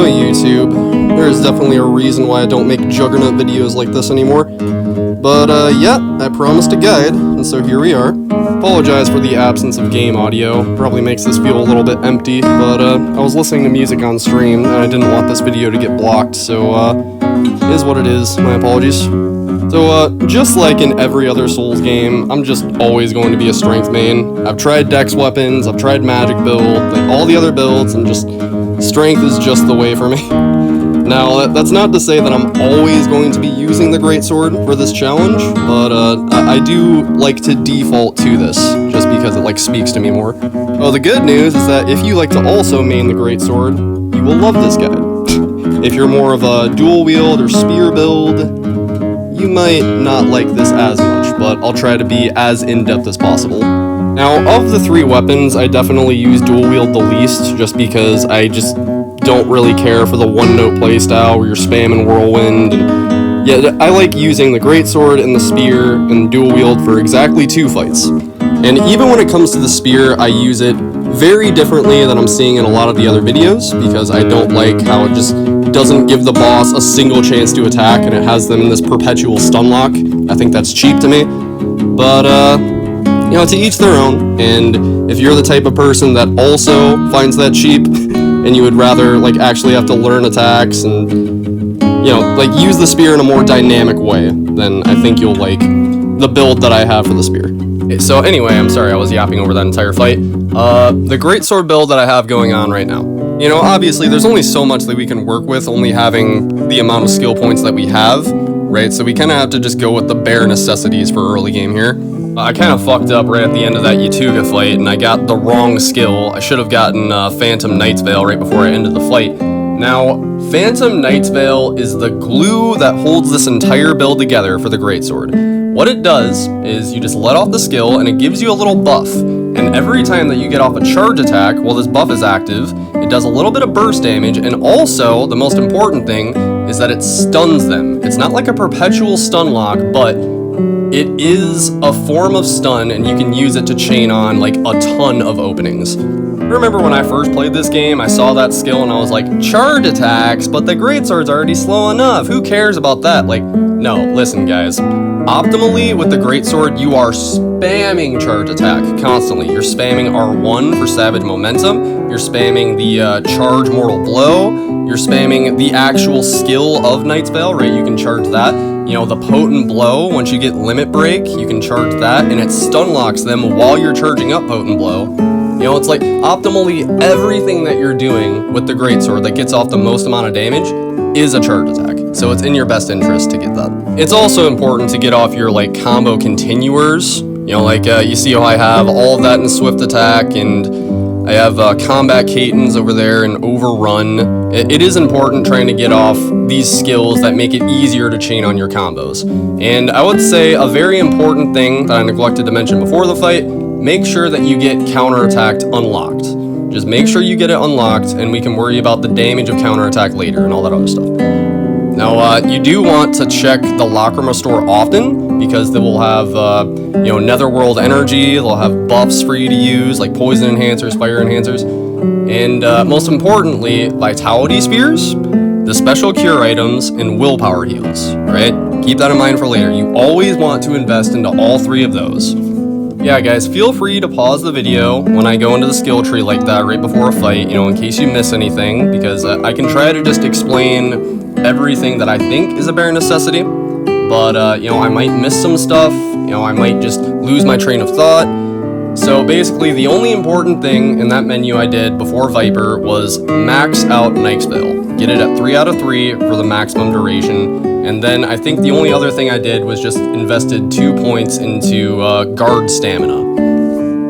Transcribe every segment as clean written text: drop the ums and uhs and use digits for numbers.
YouTube. There's definitely a reason why I don't make Juggernaut videos like this anymore. But, yeah, I promised a guide, and so here we are. Apologize for the absence of game audio. Probably makes this feel a little bit empty, but, I was listening to music on stream, and I didn't want this video to get blocked, so, it is what it is. My apologies. So, just like in every other Souls game, I'm just always going to be a strength main. I've tried dex weapons, I've tried magic build, like all the other builds, and just strength is just the way for me. Now, that's not to say that I'm always going to be using the Greatsword for this challenge, but I do like to default to this, just because it, like, speaks to me more. Oh, the good news is that if you like to also main the Greatsword, you will love this guide. If you're more of a dual wield or spear build, you might not like this as much, but I'll try to be as in-depth as possible. Now, of the three weapons, I definitely use dual wield the least, just because I just don't really care for the one-note playstyle where you're spamming whirlwind, and yeah, I like using the greatsword and the spear and dual wield for exactly 2 fights. And even when it comes to the spear, I use it very differently than I'm seeing in a lot of the other videos, because I don't like how it just doesn't give the boss a single chance to attack, and it has them in this perpetual stun lock. I think that's cheap to me, but you know, to each their own. And if you're the type of person that also finds that cheap, and you would rather like actually have to learn attacks and, you know, like use the spear in a more dynamic way, then I think you'll like the build that I have for the spear. So anyway, I'm sorry I was yapping over that entire fight. The greatsword build that I have going on right now. You know, obviously there's only so much that we can work with, only having the amount of skill points that we have, right? So we kind of have to just go with the bare necessities for early game here. I kind of fucked up right at the end of that Shaktuka fight, and I got the wrong skill. I should have gotten Phantom Knight's Veil right before I ended the fight. Now, Phantom Knight's Veil is the glue that holds this entire build together for the greatsword. What it does is you just let off the skill, and it gives you a little buff. And every time that you get off a charge attack while this buff is active, it does a little bit of burst damage, and also, the most important thing, is that it stuns them. It's not like a perpetual stun lock, but it is a form of stun, and you can use it to chain on, like, a ton of openings. I remember when I first played this game, I saw that skill, and I was like, charge attacks, but the greatsword's already slow enough, who cares about that? Like, no, listen guys. Optimally, with the greatsword, you are spamming charge attack constantly. You're spamming R1 for savage momentum. You're spamming the charge mortal blow. You're spamming the actual skill of Knight's Veil, right? You can charge that. You know, the potent blow, once you get limit break, you can charge that, and it stun locks them while you're charging up potent blow. You know, it's like optimally everything that you're doing with the greatsword that gets off the most amount of damage is a charge attack. So it's in your best interest to get that. It's also important to get off your like combo continuers. You know, like you see how I have all of that in swift attack, and I have combat cadence over there and overrun. It is important trying to get off these skills that make it easier to chain on your combos. And I would say a very important thing that I neglected to mention before the fight, make sure that you get counterattacked unlocked. Just make sure you get it unlocked, and we can worry about the damage of counterattack later and all that other stuff. Now, you do want to check the Lacrima store often, because they will have, you know, Netherworld energy, they'll have buffs for you to use, like poison enhancers, fire enhancers, and most importantly, vitality spears, the special cure items, and willpower heals, right? Keep that in mind for later. You always want to invest into all 3 of those. Yeah, guys, feel free to pause the video when I go into the skill tree like that right before a fight, you know, in case you miss anything, because I can try to just explain everything that I think is a bare necessity, but, you know, I might miss some stuff, you know, I might just lose my train of thought. So basically, the only important thing in that menu I did before Viper was max out Knight's Veil. Get it at 3 out of 3 for the maximum duration. And then I think the only other thing I did was just invested 2 points into guard stamina.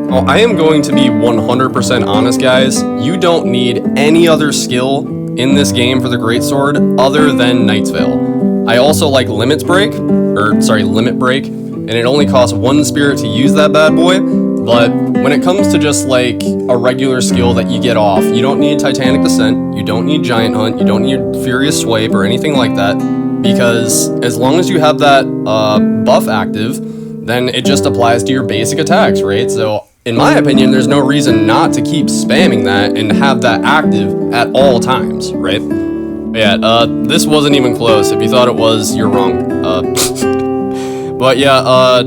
Now, I am going to be 100% honest, guys. You don't need any other skill in this game for the greatsword other than Knight's Veil. I also like limit break, and it only costs 1 spirit to use that bad boy. But when it comes to just like a regular skill that you get off, you don't need Titanic Descent, you don't need Giant Hunt, you don't need Furious Swipe or anything like that, because as long as you have that buff active, then it just applies to your basic attacks, right? So in my opinion, there's no reason not to keep spamming that and have that active at all times, right? Yeah, this wasn't even close. If you thought it was, you're wrong. But yeah,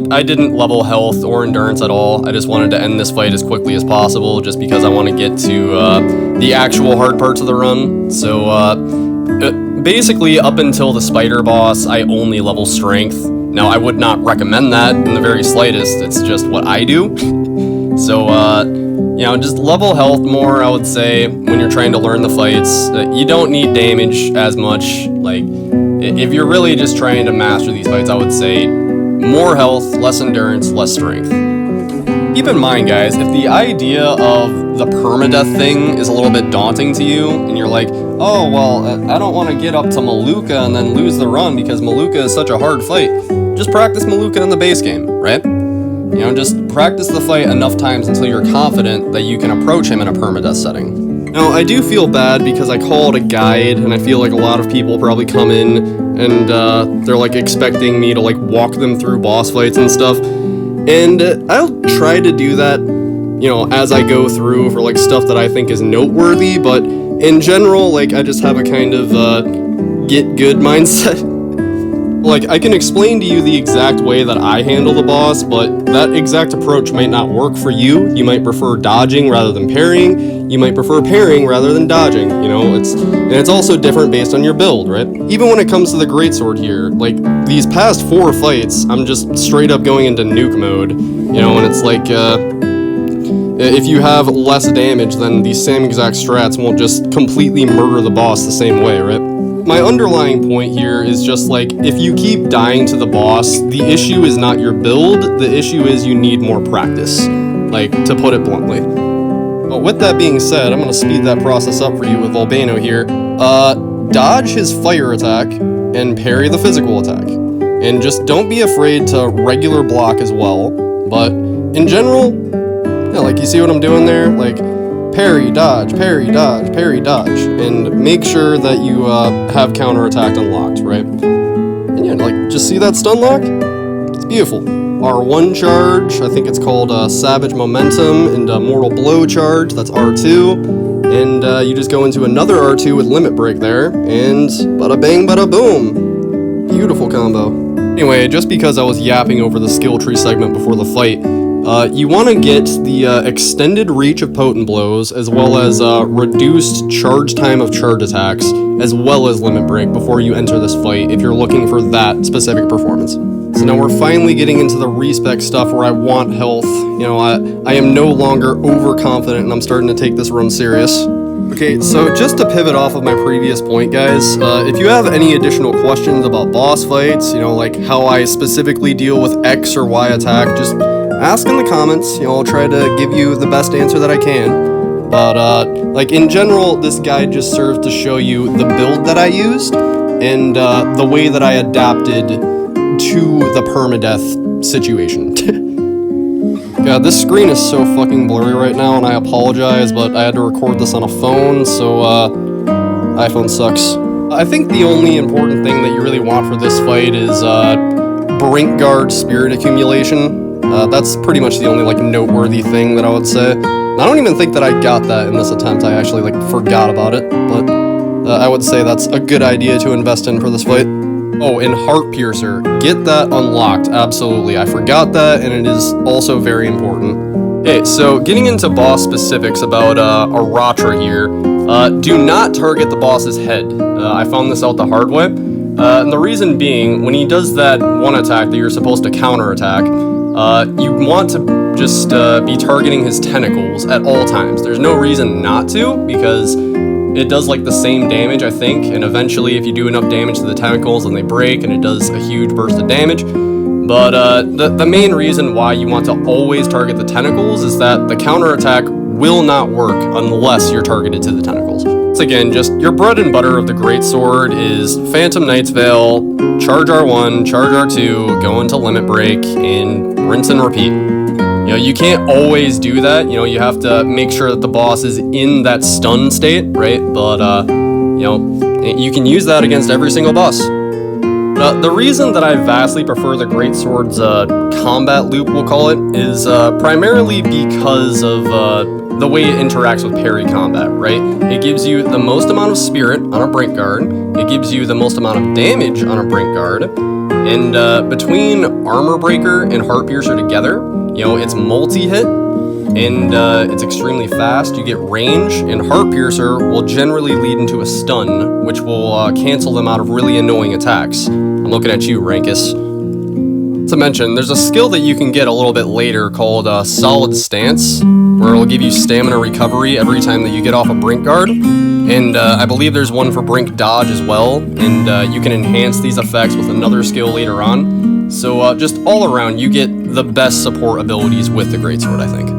I didn't level health or endurance at all. I just wanted to end this fight as quickly as possible, just because I want to get to the actual hard parts of the run. So basically, up until the spider boss, I only level strength. Now, I would not recommend that in the very slightest. It's just what I do. So, you know, just level health more, I would say, when you're trying to learn the fights. You don't need damage as much. Like, if you're really just trying to master these fights, I would say more health, less endurance, less strength. Keep in mind, guys, if the idea of the permadeath thing is a little bit daunting to you, and you're like, oh, well, I don't want to get up to Maluka and then lose the run because Maluka is such a hard fight, just practice Maluka in the base game, right? You know, just practice the fight enough times until you're confident that you can approach him in a permadeath setting. Now, I do feel bad because I call it a guide, and I feel like a lot of people probably come in and they're like expecting me to like walk them through boss fights and stuff. And I'll try to do that, you know, as I go through for like stuff that I think is noteworthy, but in general, like I just have a kind of get good mindset. Like, I can explain to you the exact way that I handle the boss, but that exact approach might not work for you. You might prefer dodging rather than parrying. You might prefer parrying rather than dodging, you know? It's also different based on your build, right? Even when it comes to the Greatsword here, like, these past 4 fights, I'm just straight up going into nuke mode, you know, and it's like, if you have less damage, then these same exact strats won't just completely murder the boss the same way, right? My underlying point here is just like, if you keep dying to the boss, the issue is not your build, the issue is you need more practice, like, to put it bluntly. But with that being said, I'm going to speed that process up for you with Volbaino here. Dodge his fire attack and parry the physical attack. And just don't be afraid to regular block as well, but in general, yeah, like, you see what I'm doing there? Like, parry, dodge, parry, dodge, parry, dodge, and make sure that you have counterattack unlocked, right? And yeah, like, just see that stun lock? It's beautiful. R1 charge, I think it's called Savage Momentum, and Mortal Blow charge, that's R2, and you just go into another R2 with Limit Break there, and bada bang, bada boom. Beautiful combo. Anyway, just because I was yapping over the skill tree segment before the fight, you want to get the extended reach of potent blows, as well as reduced charge time of charge attacks, as well as limit break before you enter this fight if you're looking for that specific performance. So now we're finally getting into the respec stuff where I want health. You know, I am no longer overconfident and I'm starting to take this run serious. Okay, so just to pivot off of my previous point, guys, if you have any additional questions about boss fights, you know, like how I specifically deal with X or Y attack, just ask in the comments. You know, I'll try to give you the best answer that I can. But, like, in general, this guide just serves to show you the build that I used and the way that I adapted to the permadeath situation. God, this screen is so fucking blurry right now, and I apologize, but I had to record this on a phone, so, iPhone sucks. I think the only important thing that you really want for this fight is, Brink Guard Spirit Accumulation. That's pretty much the only, like, noteworthy thing that I would say. I don't even think that I got that in this attempt. I actually, like, forgot about it, but I would say that's a good idea to invest in for this fight. Oh, and Heart Piercer. Get that unlocked, absolutely. I forgot that, and it is also very important. Okay, so getting into boss specifics about Aratra here. Do not target the boss's head. I found this out the hard way. And the reason being, when he does that one attack that you're supposed to counterattack, you want to just be targeting his tentacles at all times. There's no reason not to, because it does like the same damage, I think, and eventually if you do enough damage to the tentacles, then they break and it does a huge burst of damage. But the main reason why you want to always target the tentacles is that the counterattack will not work unless you're targeted to the tentacles. Once again, just your bread and butter of the Greatsword is Phantom Knight's Veil, charge R1, charge R2, go into Limit Break, and rinse and repeat. You know, you can't always do that. You know, you have to make sure that the boss is in that stun state, right? But, you know, you can use that against every single boss. The reason that I vastly prefer the Greatsword's combat loop, we'll call it, is primarily because of the way it interacts with parry combat, right? It gives you the most amount of spirit on a brink guard, it gives you the most amount of damage on a brink guard, and between Armor Breaker and Heart Piercer together, you know, it's multi-hit, and it's extremely fast. You get range, and Heart Piercer will generally lead into a stun, which will cancel them out of really annoying attacks. I'm looking at you, Rangkus. To mention, there's a skill that you can get a little bit later called Solid Stance, where it'll give you stamina recovery every time that you get off a Brink Guard, and I believe there's one for Brink Dodge as well, and you can enhance these effects with another skill later on. So just all around, you get the best support abilities with the Greatsword, I think.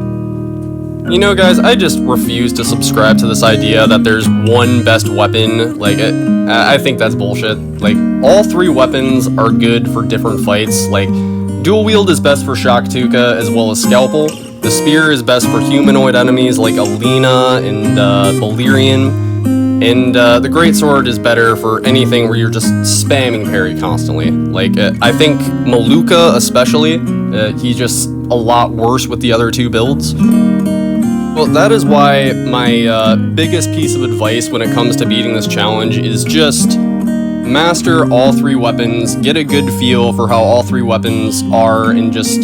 You know, guys, I just refuse to subscribe to this idea that there's one best weapon. Like, I think that's bullshit. Like, all 3 weapons are good for different fights. Like, dual wield is best for Shaktuka as well as Scalpel. The spear is best for humanoid enemies like Alina and Bolyrian. And the Greatsword is better for anything where you're just spamming parry constantly. Like, I think Maluka especially, he's just a lot worse with the other 2 builds. Well, that is why my biggest piece of advice when it comes to beating this challenge is just master all 3 weapons, get a good feel for how all 3 weapons are, and just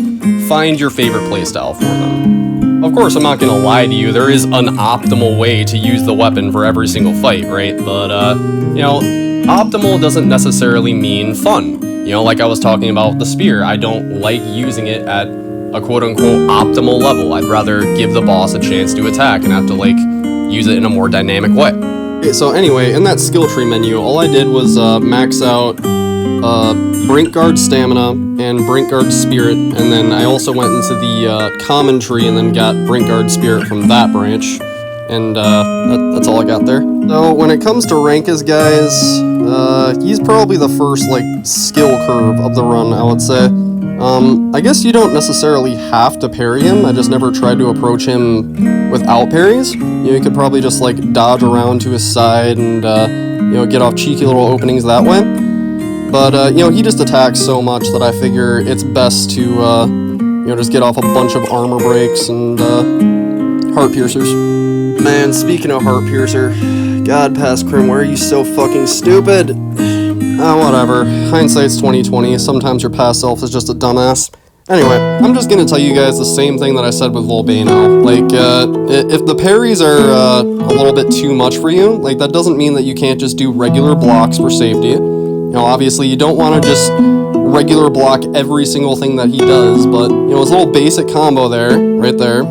find your favorite playstyle for them. Of course, I'm not gonna lie to you, there is an optimal way to use the weapon for every single fight, right? But, you know, optimal doesn't necessarily mean fun. You know, like I was talking about with the spear, I don't like using it at a quote-unquote optimal level. I'd rather give the boss a chance to attack and have to, like, use it in a more dynamic way. Okay, so anyway, in that skill tree menu, all I did was max out Brink Guard Stamina and Brink Guard Spirit, and then I also went into the Common Tree and then got Brink Guard Spirit from that branch, and that's all I got there. So when it comes to Rangkus, guys, he's probably the first, like, skill curve of the run, I would say. I guess you don't necessarily have to parry him. I just never tried to approach him without parries. You know, you could probably just, like, dodge around to his side and, you know, get off cheeky little openings that way. But, you know, he just attacks so much that I figure it's best to, you know, just get off a bunch of armor breaks and, Heart Piercers. Man, speaking of Heart Piercer, God, Past Crim, why are you so fucking stupid? Whatever. Hindsight's 20/20. Sometimes your past self is just a dumbass. Anyway, I'm just gonna tell you guys the same thing that I said with Volbaino. Like, if the parries are a little bit too much for you, like, that doesn't mean that you can't just do regular blocks for safety. You know, obviously, you don't want to just regular block every single thing that he does, but, you know, his little basic combo there, right there,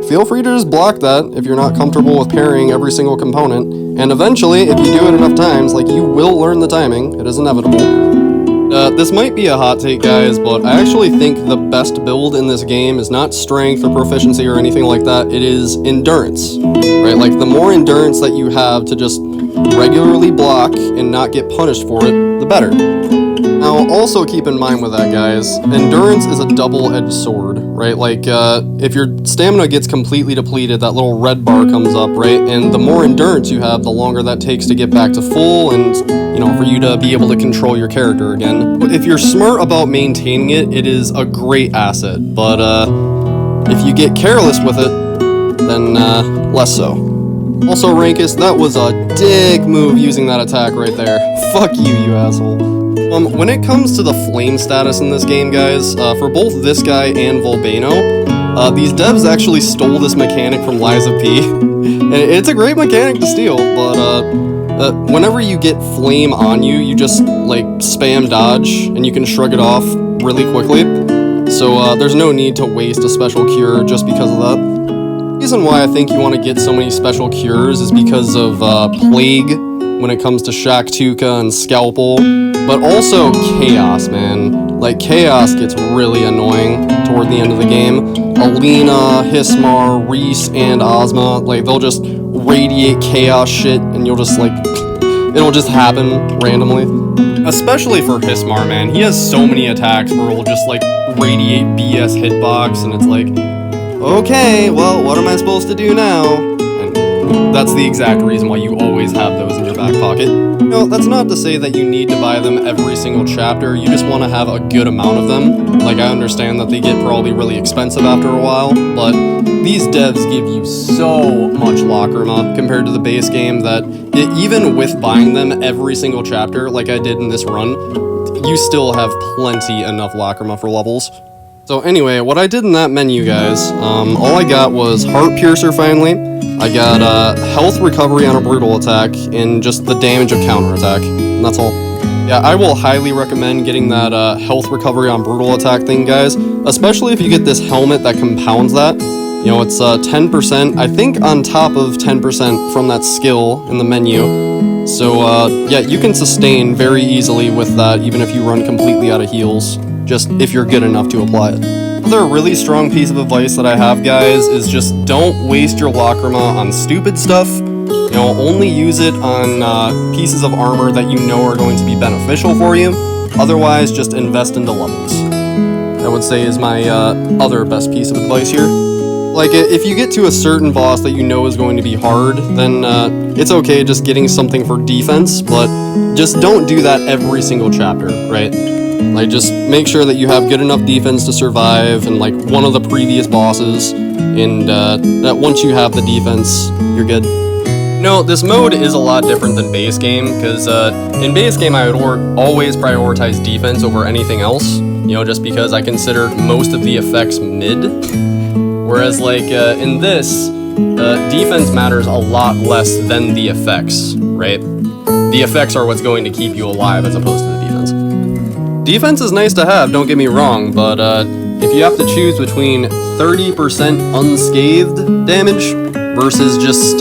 feel free to just block that if you're not comfortable with parrying every single component. And eventually, if you do it enough times, like, you will learn the timing. It is inevitable. This might be a hot take, guys, but I actually think the best build in this game is not strength or proficiency or anything like that. It is endurance, right? Like, the more endurance that you have to just regularly block and not get punished for it, the better. Now, also keep in mind with that, guys, endurance is a double-edged sword, right? Like, if your stamina gets completely depleted, that little red bar comes up, right? And the more endurance you have, the longer that takes to get back to full and, you know, for you to be able to control your character again. But if you're smart about maintaining it, it is a great asset. But, if you get careless with it, then, less so. Also, Rangkus, that was a dick move using that attack right there. Fuck you, you asshole. When it comes to the flame status in this game, guys, for both this guy and Volbaino, these devs actually stole this mechanic from Liza P. And it's a great mechanic to steal, but whenever you get flame on you, you just, like, spam dodge, and you can shrug it off really quickly. So there's no need to waste a special cure just because of that. The reason why I think you want to get so many special cures is because of Plague when it comes to Shaktuka and Scalpel, but also Chaos, man. Like, Chaos gets really annoying toward the end of the game. Alina, Hismar, Reese, and Ozma, like, they'll just radiate Chaos shit, and you'll just, like, it'll just happen randomly. Especially for Hismar, man. He has so many attacks where it'll just, like, radiate BS hitbox, and it's like, okay, well, what am I supposed to do now? And that's the exact reason why you always have those in your back pocket. No, that's not to say that you need to buy them every single chapter, you just want to have a good amount of them. Like, I understand that they get probably really expensive after a while, but these devs give you so much Lacrima compared to the base game that even with buying them every single chapter, like I did in this run, you still have plenty enough Lacrima for levels. So anyway, what I did in that menu, guys, all I got was Heart Piercer finally. I got health recovery on a brutal attack, and just the damage of counterattack, and that's all. Yeah, I will highly recommend getting that health recovery on brutal attack thing, guys, especially if you get this helmet that compounds that. You know, it's 10%, I think on top of 10% from that skill in the menu. So, yeah, you can sustain very easily with that, even if you run completely out of heals, just if you're good enough to apply it. Another really strong piece of advice that I have, guys, is just don't waste your Lacrima on stupid stuff. You know, only use it on pieces of armor that you know are going to be beneficial for you. Otherwise, just invest into levels. I would say is my other best piece of advice here. Like, if you get to a certain boss that you know is going to be hard, then it's okay just getting something for defense, but just don't do that every single chapter, right? Like, just make sure that you have good enough defense to survive and, like, one of the previous bosses, and that once you have the defense, you're good. No, this mode is a lot different than base game, because in base game I would always prioritize defense over anything else, you know, just because I considered most of the effects mid. Whereas, like, in this, defense matters a lot less than the effects, right? The effects are what's going to keep you alive as opposed to the defense. Defense is nice to have, don't get me wrong, but if you have to choose between 30% unscathed damage versus just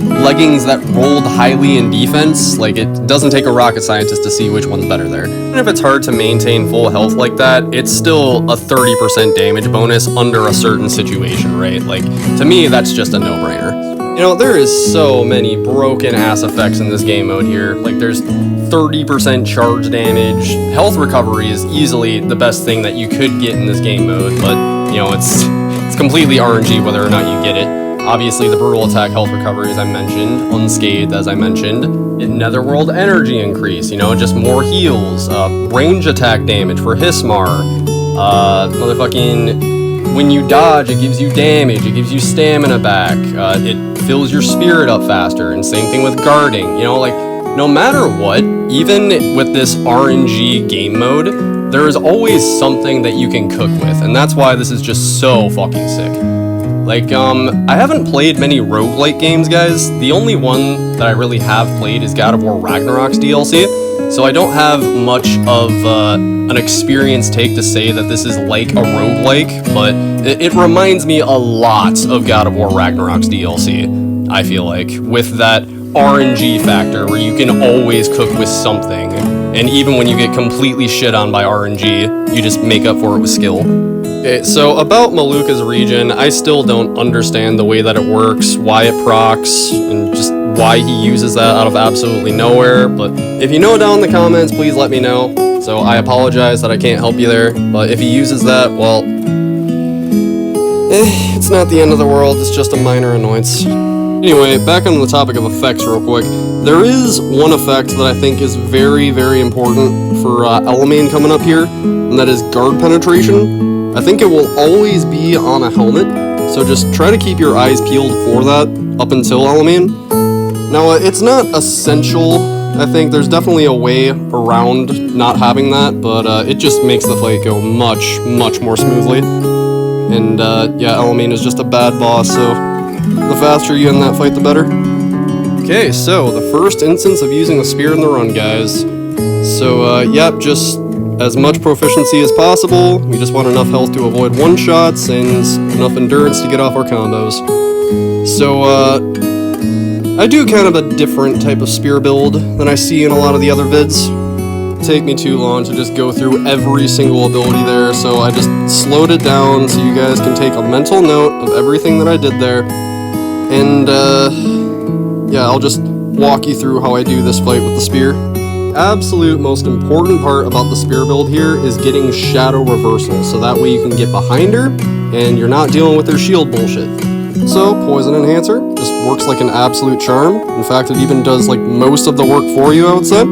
leggings that rolled highly in defense, like, it doesn't take a rocket scientist to see which one's better there. Even if it's hard to maintain full health like that, it's still a 30% damage bonus under a certain situation, right? Like, to me, that's just a no-brainer. You know, there is so many broken ass effects in this game mode here. Like, there's 30% charge damage. Health recovery is easily the best thing that you could get in this game mode, but, you know, it's completely RNG whether or not you get it. Obviously, the brutal attack health recovery, as I mentioned, unscathed, as I mentioned, netherworld energy increase, you know, just more heals, range attack damage for Hismar, motherfucking, when you dodge, it gives you damage, it gives you stamina back, it fills your spirit up faster, and same thing with guarding, you know, like, no matter what, even with this RNG game mode, there is always something that you can cook with, and that's why this is just so fucking sick. Like, I haven't played many roguelike games, guys. The only one that I really have played is God of War Ragnarok's DLC, so I don't have much of an experienced take to say that this is like a roguelike, but it reminds me a lot of God of War Ragnarok's DLC, I feel like, with that RNG factor where you can always cook with something, and even when you get completely shit on by RNG, you just make up for it with skill. Okay, so about Maluka's regen, I still don't understand the way that it works, why it procs, and just why he uses that out of absolutely nowhere, but if you know down in the comments, please let me know. So I apologize that I can't help you there, but if he uses that, well, it's not the end of the world, it's just a minor annoyance. Anyway, back on the topic of effects real quick, there is one effect that I think is very, very important for Elamine coming up here, and that is guard penetration. I think it will always be on a helmet, so just try to keep your eyes peeled for that up until Elamine. Now, it's not essential, I think there's definitely a way around not having that, but it just makes the fight go much, much more smoothly. And yeah, Elamine is just a bad boss, so the faster you end that fight, the better. Okay, so the first instance of using the spear in the run, guys. So, yep, just as much proficiency as possible. We just want enough health to avoid one-shots and enough endurance to get off our combos. So, I do kind of a different type of spear build than I see in a lot of the other vids. It'd take me too long to just go through every single ability there, so I just slowed it down so you guys can take a mental note of everything that I did there. And, yeah, I'll just walk you through how I do this fight with the spear. Absolute most important part about the spear build here is getting shadow reversal, so that way you can get behind her and you're not dealing with her shield bullshit. So, Poison Enhancer just works like an absolute charm. In fact, it even does like most of the work for you, I would say.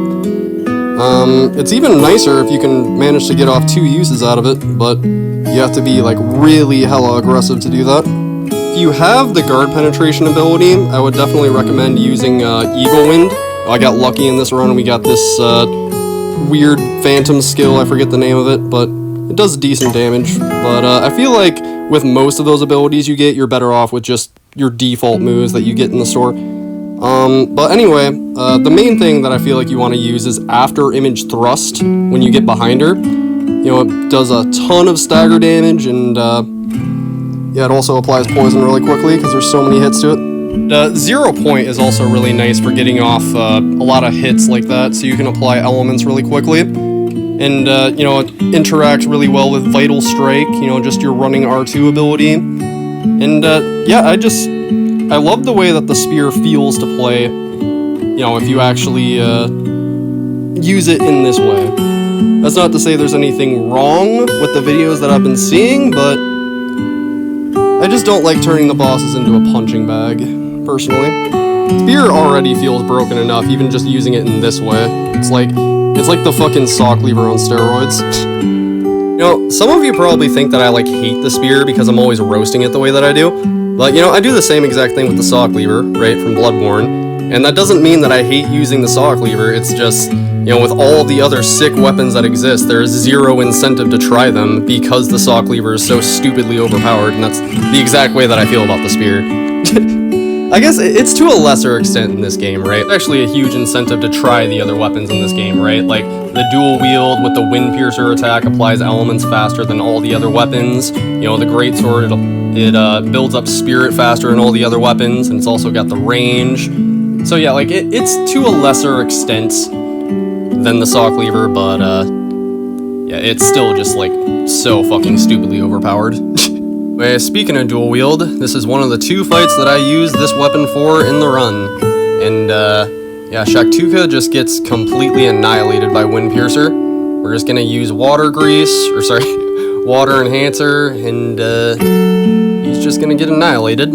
It's even nicer if you can manage to get off 2 uses out of it, but you have to be like really hella aggressive to do that. If you have the guard penetration ability, I would definitely recommend using Eagle Wind. I got lucky in this run, we got this weird phantom skill, I forget the name of it, but it does decent damage. But I feel like with most of those abilities you get, you're better off with just your default moves that you get in the store. But anyway, the main thing that I feel like you want to use is After Image Thrust when you get behind her. You know, it does a ton of stagger damage, and yeah, it also applies poison really quickly because there's so many hits to it. 0 Point is also really nice for getting off a lot of hits like that, so you can apply elements really quickly. And, you know, it interacts really well with Vital Strike, you know, just your running R2 ability. And, yeah, I love the way that the spear feels to play, you know, if you actually use it in this way. That's not to say there's anything wrong with the videos that I've been seeing, but I just don't like turning the bosses into a punching bag, personally. Spear already feels broken enough, even just using it in this way. It's like the fucking saw cleaver on steroids. You know, some of you probably think that I, like, hate the spear because I'm always roasting it the way that I do. But, you know, I do the same exact thing with the saw cleaver, right, from Bloodborne. And that doesn't mean that I hate using the saw cleaver, it's just, you know, with all the other sick weapons that exist, there's zero incentive to try them because the saw cleaver is so stupidly overpowered, and that's the exact way that I feel about the spear. I guess it's to a lesser extent in this game, right? It's actually a huge incentive to try the other weapons in this game, right? Like, the dual wield with the Wind Piercer attack applies elements faster than all the other weapons. You know, the Greatsword, it builds up spirit faster than all the other weapons, and it's also got the range. So yeah, like, it's to a lesser extent than the saw cleaver, but, yeah, it's still just, like, so fucking stupidly overpowered. Speaking of dual wield, this is one of the 2 fights that I use this weapon for in the run. And, yeah, Shaktuka just gets completely annihilated by Wind Piercer. We're just gonna use Water Enhancer, and, he's just gonna get annihilated.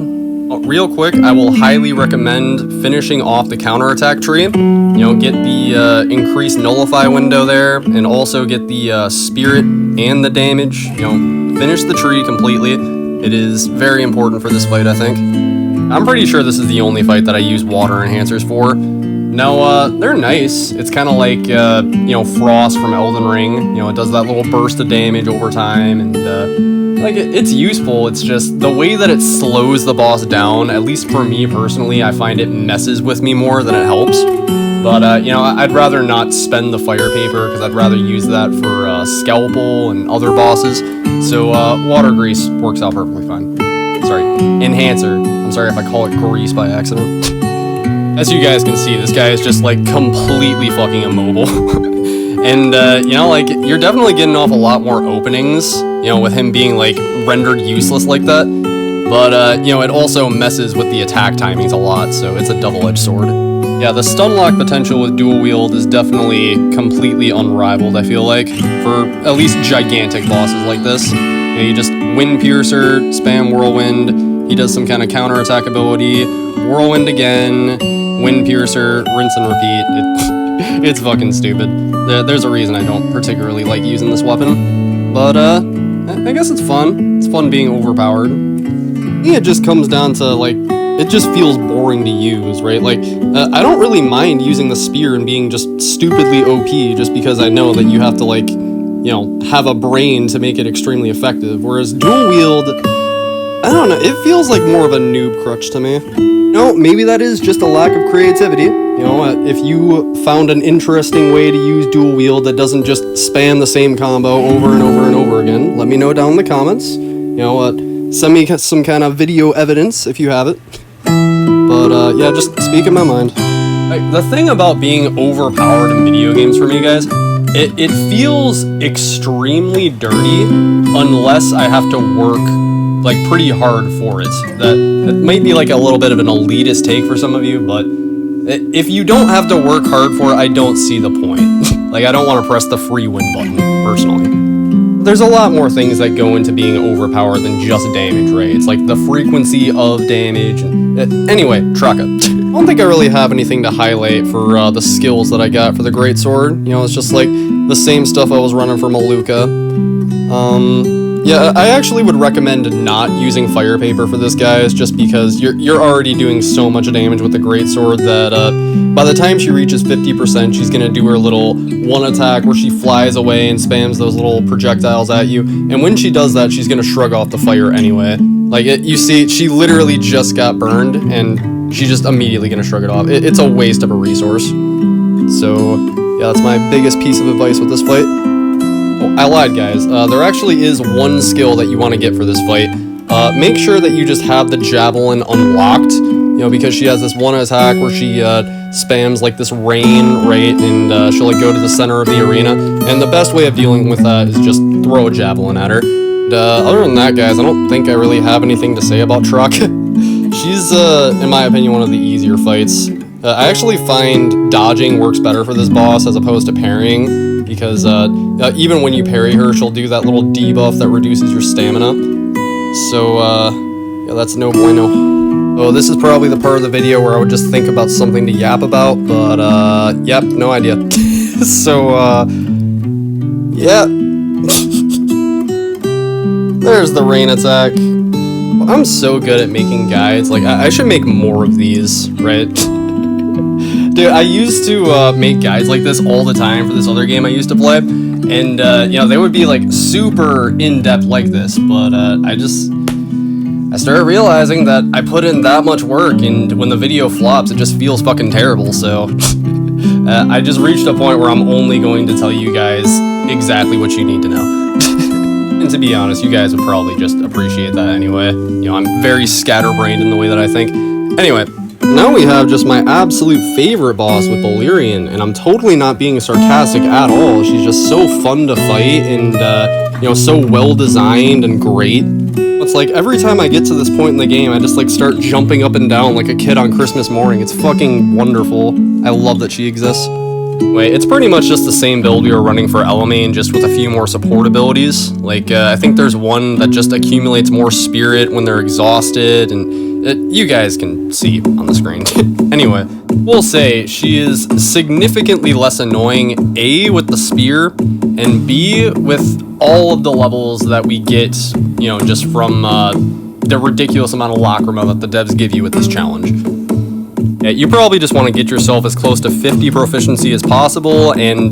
Real quick, I will highly recommend finishing off the counterattack tree. You know, get the increased nullify window there, and also get the spirit and the damage. You know, finish the tree completely. It is very important for this fight, I think. I'm pretty sure this is the only fight that I use water enhancers for. Now, they're nice. It's kind of like, you know, Frost from Elden Ring. You know, it does that little burst of damage over time, and, like, it's useful. It's just the way that it slows the boss down, at least for me personally, I find it messes with me more than it helps. But, you know, I'd rather not spend the fire paper, because I'd rather use that for Scalpel and other bosses. So, Water Grease works out perfectly fine. Sorry, Enhancer. I'm sorry if I call it Grease by accident. As you guys can see, this guy is just, like, completely fucking immobile. And, you know, like, you're definitely getting off a lot more openings, you know, with him being, like, rendered useless like that. But, you know, it also messes with the attack timings a lot, so it's a double-edged sword. Yeah, the stun lock potential with dual wield is definitely completely unrivaled, I feel like, for at least gigantic bosses like this. You know, you just Wind Piercer, spam Whirlwind, he does some kind of counterattack ability, Whirlwind again, Wind Piercer, rinse and repeat. It's fucking stupid. There's a reason I don't particularly like using this weapon. But, I guess it's fun. It's fun being overpowered. I think it just comes down to, like, it just feels boring to use, right? Like, I don't really mind using the spear and being just stupidly OP just because I know that you have to, like, you know, have a brain to make it extremely effective. Whereas dual wield, I don't know, it feels like more of a noob crutch to me. You know, maybe that is just a lack of creativity. You know, if you found an interesting way to use dual wield that doesn't just spam the same combo over and over and over again, let me know down in the comments. You know, send me some kind of video evidence if you have it. But, yeah, just speaking my mind. Like, the thing about being overpowered in video games for me, guys, it feels extremely dirty unless I have to work, like, pretty hard for it. That might be, like, a little bit of an elitist take for some of you, but if you don't have to work hard for it, I don't see the point. Like, I don't want to press the free win button, personally. there's a lot more things that go into being overpowered than just damage, right? It's like the frequency of damage. Anyway, Trokka. I don't think I really have anything to highlight for the skills that I got for the Greatsword. You know, it's just like the same stuff I was running for Maluka. Yeah, I actually would recommend not using Fire Paper for this, guys, just because you're already doing so much damage with the Greatsword that by the time she reaches 50%, she's gonna do her little one attack where she flies away and spams those little projectiles at you, and when she does that, she's gonna shrug off the fire anyway. Like, you see, she literally just got burned, and she's just immediately gonna shrug it off. It's a waste of a resource. So, yeah, that's my biggest piece of advice with this fight. Oh, I lied, guys. There actually is one skill that you want to get for this fight. Make sure that you just have the Javelin unlocked, you know, because she has this one attack where she spams like this rain, right, and she'll like go to the center of the arena, and the best way of dealing with that is just throw a Javelin at her. And, other than that, guys, I don't think I really have anything to say about Trokka. She's, in my opinion, one of the easier fights. I actually find dodging works better for this boss as opposed to parrying, because even when you parry her, she'll do that little debuff that reduces your stamina. So, yeah, that's no bueno. Oh, this is probably the part of the video where I would just think about something to yap about, but, yep, no idea. So, yeah. There's the rain attack. I'm so good at making guides. Like, I should make more of these, right? Dude, I used to make guides like this all the time for this other game I used to play, and you know, they would be like super in-depth like this, but I started realizing that I put in that much work, and when the video flops, it just feels fucking terrible, so I just reached a point where I'm only going to tell you guys exactly what you need to know. And to be honest, you guys would probably just appreciate that anyway. You know, I'm very scatterbrained in the way that I think. Anyway. Now we have just my absolute favorite boss with Bolyrian, and I'm totally not being sarcastic at all. She's just so fun to fight and, you know, so well designed and great. It's like every time I get to this point in the game, I just like start jumping up and down like a kid on Christmas morning. It's fucking wonderful. I love that she exists. Wait, it's pretty much just the same build we were running for Alina, just with a few more support abilities. Like, I think there's one that just accumulates more spirit when they're exhausted, and you guys can see on the screen. Anyway, we'll say she is significantly less annoying, A, with the spear, and B, with all of the levels that we get, you know, just from the ridiculous amount of Lacrima that the devs give you with this challenge. Yeah, you probably just want to get yourself as close to 50 proficiency as possible and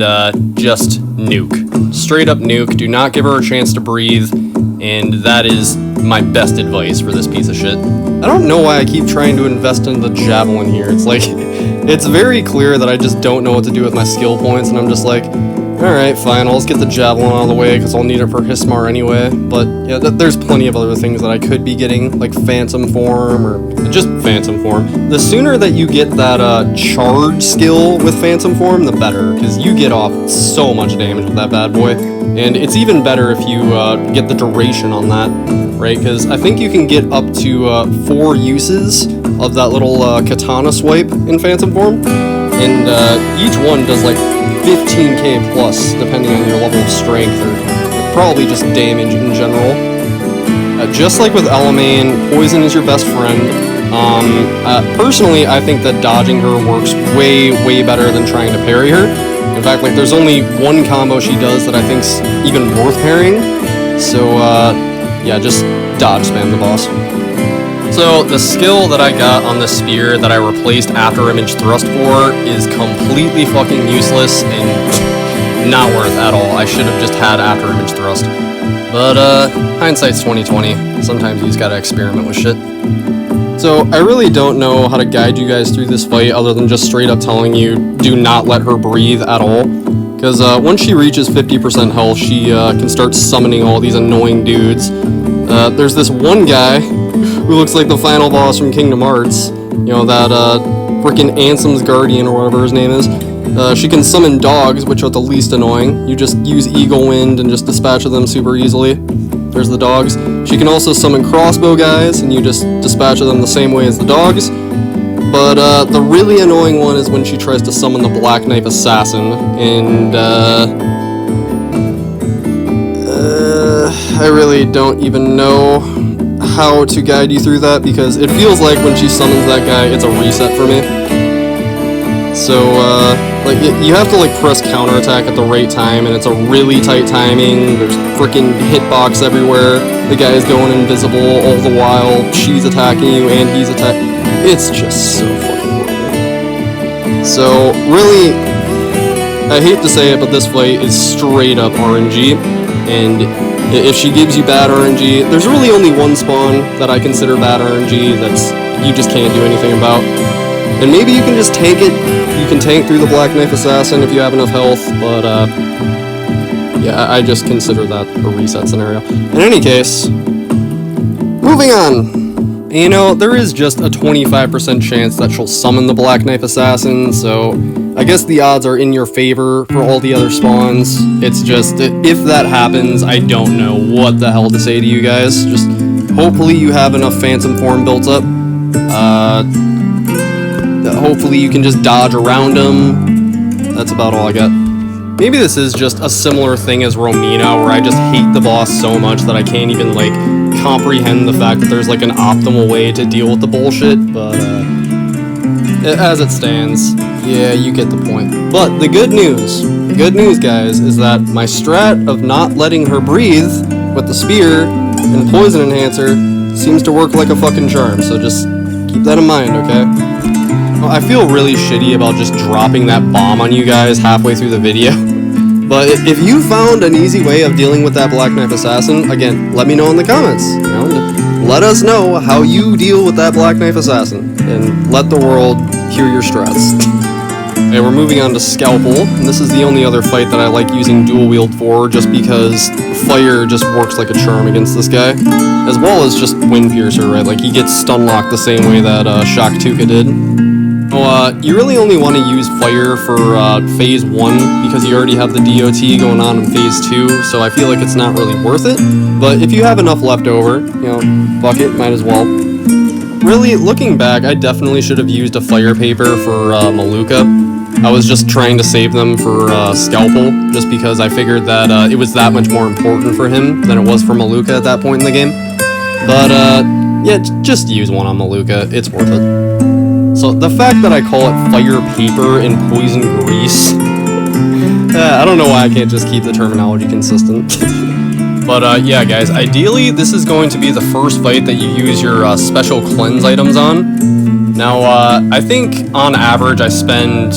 just nuke. Straight up nuke, do not give her a chance to breathe, and that is my best advice for this piece of shit. I don't know why I keep trying to invest in the Javelin here. It's like, it's very clear that I just don't know what to do with my skill points, and I'm just like, alright, fine, I'll just get the Javelin out of the way, because I'll need it for Hismar anyway. But, yeah, there's plenty of other things that I could be getting, like Phantom Form, or just Phantom Form. The sooner that you get that, Charge skill with Phantom Form, the better, because you get off so much damage with that bad boy. And it's even better if you, get the duration on that, right? Because I think you can get up to, 4 uses of that little, katana swipe in Phantom Form. And, each one does, like, 15k plus, depending on your level of strength, or probably just damage in general. Just like with Alina, poison is your best friend. Personally, I think that dodging her works way, way better than trying to parry her. In fact, like, there's only one combo she does that I think's even worth parrying. So, yeah, just dodge spam the boss. So, the skill that I got on the spear that I replaced After Image Thrust for is completely fucking useless and not worth at all. I should have just had After Image Thrust. But, hindsight's 20/20. Sometimes you just gotta experiment with shit. So, I really don't know how to guide you guys through this fight other than just straight up telling you, do not let her breathe at all. Because, once she reaches 50% health, she, can start summoning all these annoying dudes. There's this one guy who looks like the final boss from Kingdom Hearts. You know, that, frickin' Ansem's Guardian or whatever his name is. She can summon dogs, which are the least annoying. You just use Eagle Wind and just dispatch them super easily. There's the dogs. She can also summon crossbow guys, and you just dispatch them the same way as the dogs. But, the really annoying one is when she tries to summon the Black Knife Assassin, and, I really don't even know how to guide you through that, because it feels like when she summons that guy, it's a reset for me. So, like, you have to, like, press counterattack at the right time, and it's a really tight timing. There's freaking hitbox everywhere. The guy is going invisible all the while. She's attacking you, and he's attacking. It's just so fucking horrible. So, really, I hate to say it, but this fight is straight up RNG, and if she gives you bad RNG, there's really only one spawn that I consider bad RNG that's you just can't do anything about. And maybe you can just tank it. You can tank through the Black Knife Assassin if you have enough health, but yeah, I just consider that a reset scenario. In any case, moving on. You know, there is just a 25% chance that she'll summon the Black Knife Assassin, so I guess the odds are in your favor for all the other spawns. It's just, if that happens, I don't know what the hell to say to you guys. Just, hopefully you have enough Phantom Form built up. Hopefully you can just dodge around them. That's about all I got. Maybe this is just a similar thing as Romina, where I just hate the boss so much that I can't even, like, comprehend the fact that there's, like, an optimal way to deal with the bullshit, but, as it stands, yeah, you get the point. But the good news, guys, is that my strat of not letting her breathe with the spear and poison enhancer seems to work like a fucking charm, so just keep that in mind, okay? I feel really shitty about just dropping that bomb on you guys halfway through the video. But if you found an easy way of dealing with that Black Knife Assassin, again, let me know in the comments. You know, let us know how you deal with that Black Knife Assassin, and let the world hear your strats. Okay, we're moving on to Scalpel, and this is the only other fight that I like using dual wield for, just because fire just works like a charm against this guy, as well as just Wind Piercer, right? Like, he gets stun locked the same way that Shaktuka did. You really only want to use fire for phase 1 because you already have the DOT going on in phase 2, so I feel like it's not really worth it. But if you have enough left over, you know, fuck it, might as well. Really, looking back, I definitely should have used a fire paper for Maluka. I was just trying to save them for Scalpel, just because I figured that it was that much more important for him than it was for Maluka at that point in the game. But yeah, just use one on Maluka, it's worth it. So the fact that I call it fire paper and poison grease, I don't know why I can't just keep the terminology consistent. But yeah, guys, ideally this is going to be the first fight that you use your special cleanse items on. Now, I think on average I spend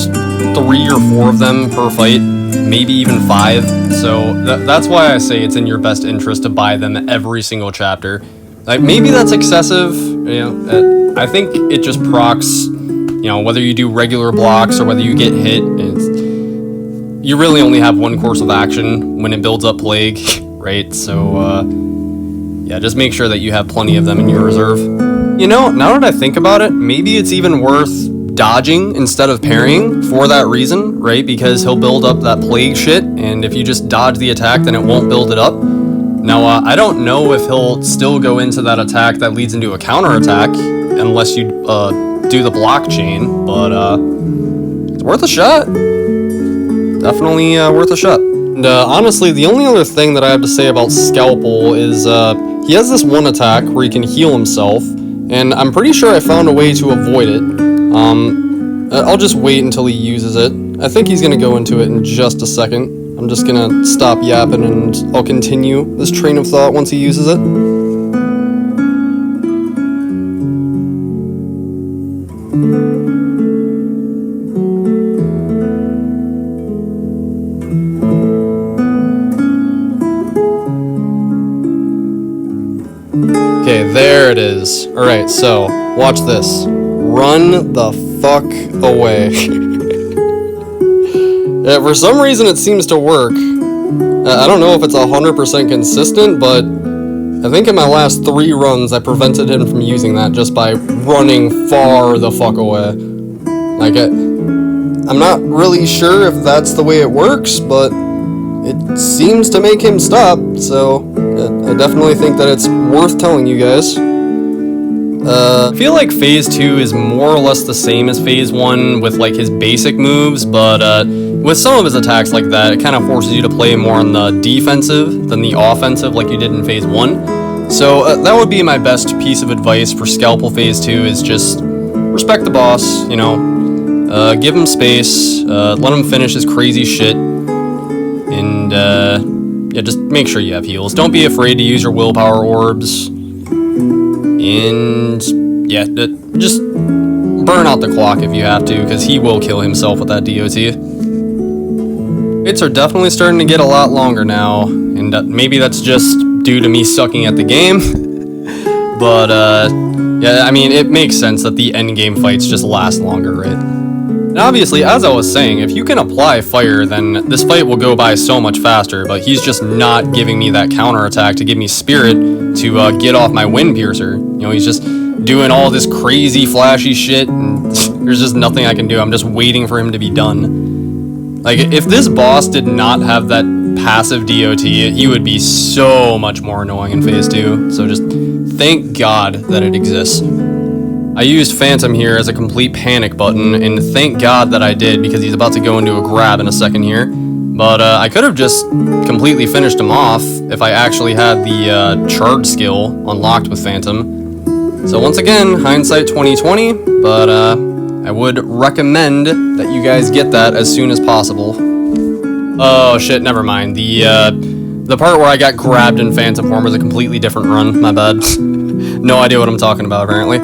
3 or 4 of them per fight, maybe even 5. So that's why I say it's in your best interest to buy them every single chapter. Like, maybe that's excessive, you know, I think it just procs, you know, whether you do regular blocks or whether you get hit, you really only have one course of action when it builds up Plague, right? So, yeah, just make sure that you have plenty of them in your reserve. You know, now that I think about it, maybe it's even worth dodging instead of parrying for that reason, right? Because he'll build up that Plague shit, and if you just dodge the attack, then it won't build it up. Now, I don't know if he'll still go into that attack that leads into a counterattack, unless you do the block chain, but it's worth a shot. Definitely worth a shot. And honestly, the only other thing that I have to say about Scalpel is he has this one attack where he can heal himself, and I'm pretty sure I found a way to avoid it. I'll just wait until he uses it. I think he's going to go into it in just a second. I'm just gonna stop yapping and I'll continue this train of thought once he uses it. Okay, there it is. Alright, so, watch this. Run the fuck away. For some reason it seems to work. I don't know if it's 100% consistent, but I think in my last 3 runs I prevented him from using that just by running far the fuck away. Like, I'm not really sure if that's the way it works, but it seems to make him stop, so I definitely think that it's worth telling you guys. I feel like Phase 2 is more or less the same as Phase 1 with, like, his basic moves, but with some of his attacks like that, it kind of forces you to play more on the defensive than the offensive like you did in Phase 1. So that would be my best piece of advice for Scalpel Phase 2 is just respect the boss, you know, give him space, let him finish his crazy shit, and yeah, just make sure you have heals. Don't be afraid to use your willpower orbs, and yeah, just burn out the clock if you have to, because he will kill himself with that DOT. Fights are definitely starting to get a lot longer now, and maybe that's just due to me sucking at the game, but yeah, I mean, it makes sense that the endgame fights just last longer, right? And obviously, as I was saying, if you can apply fire, then this fight will go by so much faster, but he's just not giving me that counterattack to give me spirit to get off my wind piercer. You know, he's just doing all this crazy flashy shit, and there's just nothing I can do. I'm just waiting for him to be done. Like, if this boss did not have that passive DOT, he would be so much more annoying in Phase 2, so just thank God that it exists. I used Phantom here as a complete panic button, and thank God that I did, because he's about to go into a grab in a second here. But I could have just completely finished him off if I actually had the charge skill unlocked with Phantom. So once again, hindsight 2020, but I would recommend that you guys get that as soon as possible. Oh shit, never mind. The part where I got grabbed in Phantom form was a completely different run, my bad. No idea what I'm talking about, apparently.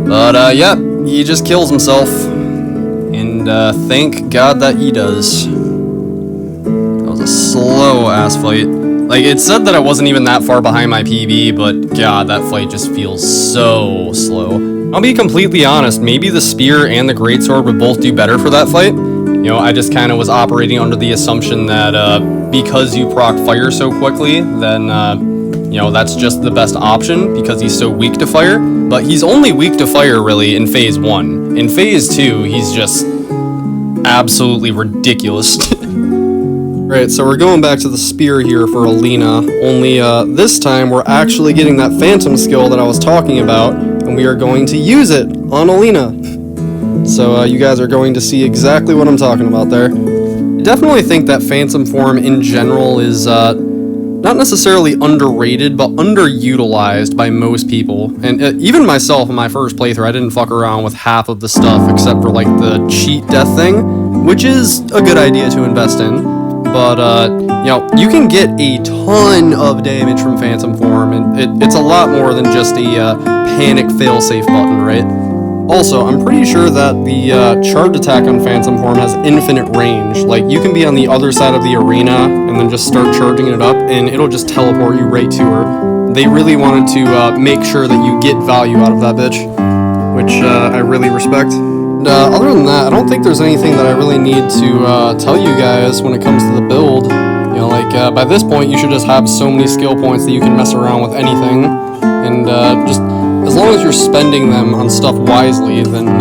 But, yeah, he just kills himself, and, thank God that he does. That was a slow-ass fight. Like, it said that I wasn't even that far behind my PB, but, God, that fight just feels so slow. I'll be completely honest, maybe the spear and the greatsword would both do better for that fight. You know, I just kind of was operating under the assumption that, because you proc fire so quickly, then, you know, that's just the best option because he's so weak to fire. But he's only weak to fire, really, in Phase 1. In Phase 2, he's just absolutely ridiculous. Right, so we're going back to the spear here for Alina, only this time we're actually getting that Phantom skill that I was talking about, and we are going to use it on Alina. So you guys are going to see exactly what I'm talking about there. I definitely think that Phantom form in general is not necessarily underrated, but underutilized by most people. And even myself in my first playthrough, I didn't fuck around with half of the stuff except for like the cheat death thing, which is a good idea to invest in. But, you know, you can get a ton of damage from Phantom form, and it's a lot more than just a panic failsafe button, right? Also, I'm pretty sure that the charge attack on Phantom form has infinite range. Like, you can be on the other side of the arena and then just start charging it up, and it'll just teleport you right to her. They really wanted to make sure that you get value out of that bitch, which I really respect. And other than that, I don't think there's anything that I really need to tell you guys when it comes to the build. You know, like, by this point, you should just have so many skill points that you can mess around with anything, and just as long as you're spending them on stuff wisely, then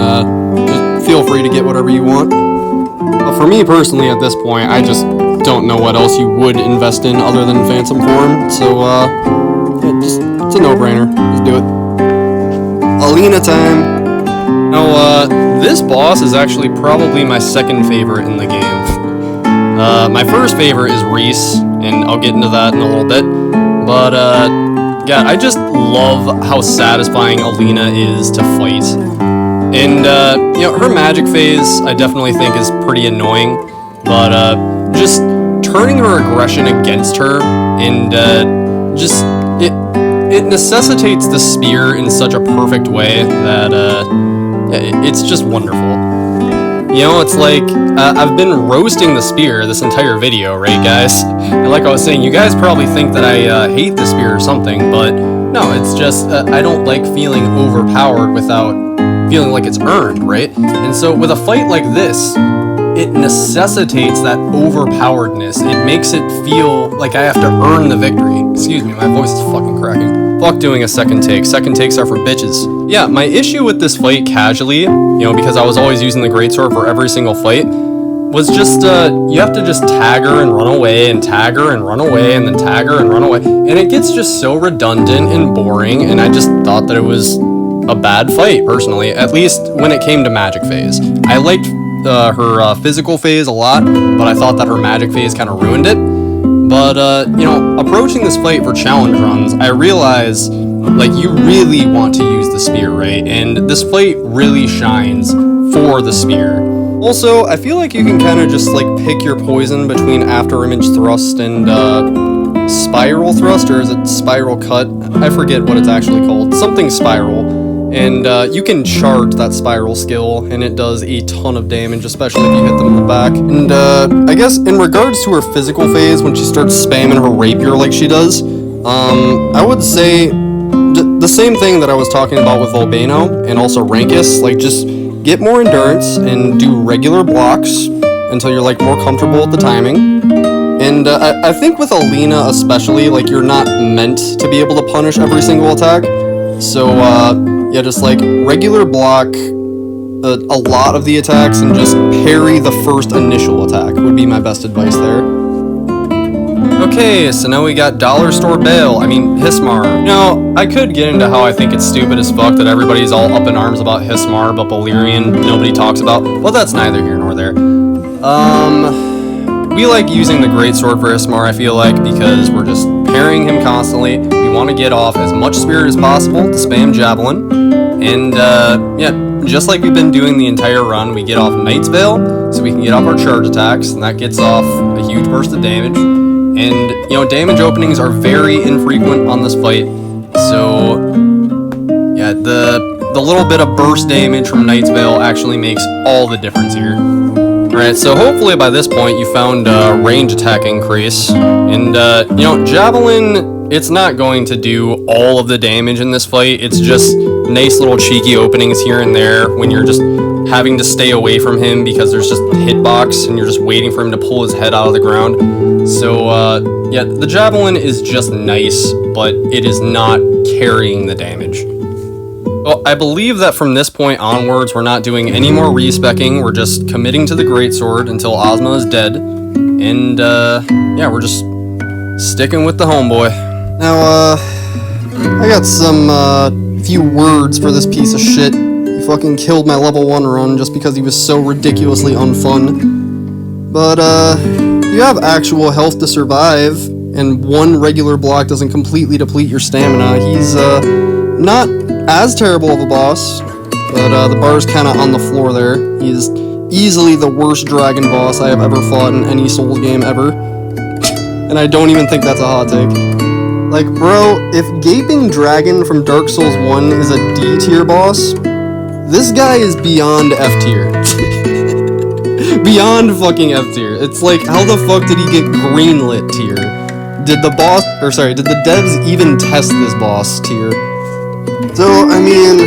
just feel free to get whatever you want. But for me personally, at this point, I just don't know what else you would invest in other than Phantom form, so yeah, it's a no-brainer. Just do it. Alina time! Now, this boss is actually probably my second favorite in the game. My first favorite is Reese, and I'll get into that in a little bit, but yeah, I just love how satisfying Alina is to fight. And, you know, her magic phase, I definitely think is pretty annoying, but, just turning her aggression against her, and, just, it necessitates the spear in such a perfect way that, it's just wonderful. You know, it's like, I've been roasting the spear this entire video, right, guys? And like I was saying, you guys probably think that I hate the spear or something, but no, it's just, I don't like feeling overpowered without feeling like it's earned, right? And so with a fight like this, it necessitates that overpoweredness. It makes it feel like I have to earn the victory. Excuse me, my voice is fucking cracking. Fuck doing a second take. Second takes are for bitches. Yeah, my issue with this fight casually, you know, because I was always using the greatsword for every single fight, was just, you have to just tag her and run away, and tag her and run away, and then tag her and run away. And it gets just so redundant and boring, and I just thought that it was a bad fight, personally. At least when it came to magic phase. I liked her physical phase a lot, but I thought that her magic phase kind of ruined it. But, you know, approaching this fight for challenge runs, I realize, like, you really want to use the spear, right? And this fight really shines for the spear. Also, I feel like you can kind of just, like, pick your poison between after image thrust and, spiral thrust, or is it spiral cut? I forget what it's actually called. Something spiral. And you can charge that spiral skill, and it does a ton of damage, especially if you hit them in the back. And I guess in regards to her physical phase, when she starts spamming her rapier like she does, I would say the same thing that I was talking about with Volbaino and also Rangkus. Like, just get more endurance and do regular blocks until you're, like, more comfortable with the timing. And I think with Alina especially, like, you're not meant to be able to punish every single attack. So, yeah, just, like, regular block a lot of the attacks and just parry the first initial attack would be my best advice there. Okay, so now we got Dollar Store Hismar. Now, I could get into how I think it's stupid as fuck that everybody's all up in arms about Hismar, but Bolyrian nobody talks about. Well, that's neither here nor there. We like using the Greatsword for Hismar, I feel like, because we're just parrying him constantly. We want to get off as much spirit as possible to spam Javelin. And, yeah, just like we've been doing the entire run, we get off Knight's Veil, so we can get off our charge attacks, and that gets off a huge burst of damage. And, you know, damage openings are very infrequent on this fight, so, yeah, the little bit of burst damage from Knight's Veil actually makes all the difference here. Alright, so hopefully by this point you found range attack increase, and, you know, Javelin, it's not going to do all of the damage in this fight. It's just nice little cheeky openings here and there when you're just having to stay away from him because there's just hitbox and you're just waiting for him to pull his head out of the ground. So, yeah, the Javelin is just nice, but it is not carrying the damage. Well, I believe that from this point onwards, we're not doing any more respecking. We're just committing to the Greatsword until Ozma is dead. And, yeah, we're just sticking with the homeboy. Now, I got some, few words for this piece of shit. He fucking killed my level 1 run just because he was so ridiculously unfun. But, you have actual health to survive, and one regular block doesn't completely deplete your stamina. He's, not as terrible of a boss, but, the bar's kinda on the floor there. He's easily the worst dragon boss I have ever fought in any Souls game ever. And I don't even think that's a hot take. Like, bro, if Gaping Dragon from Dark Souls 1 is a D tier boss, this guy is beyond F tier. Beyond fucking F tier. It's like, how the fuck did he get greenlit tier? Did the devs even test this boss tier? So, I mean,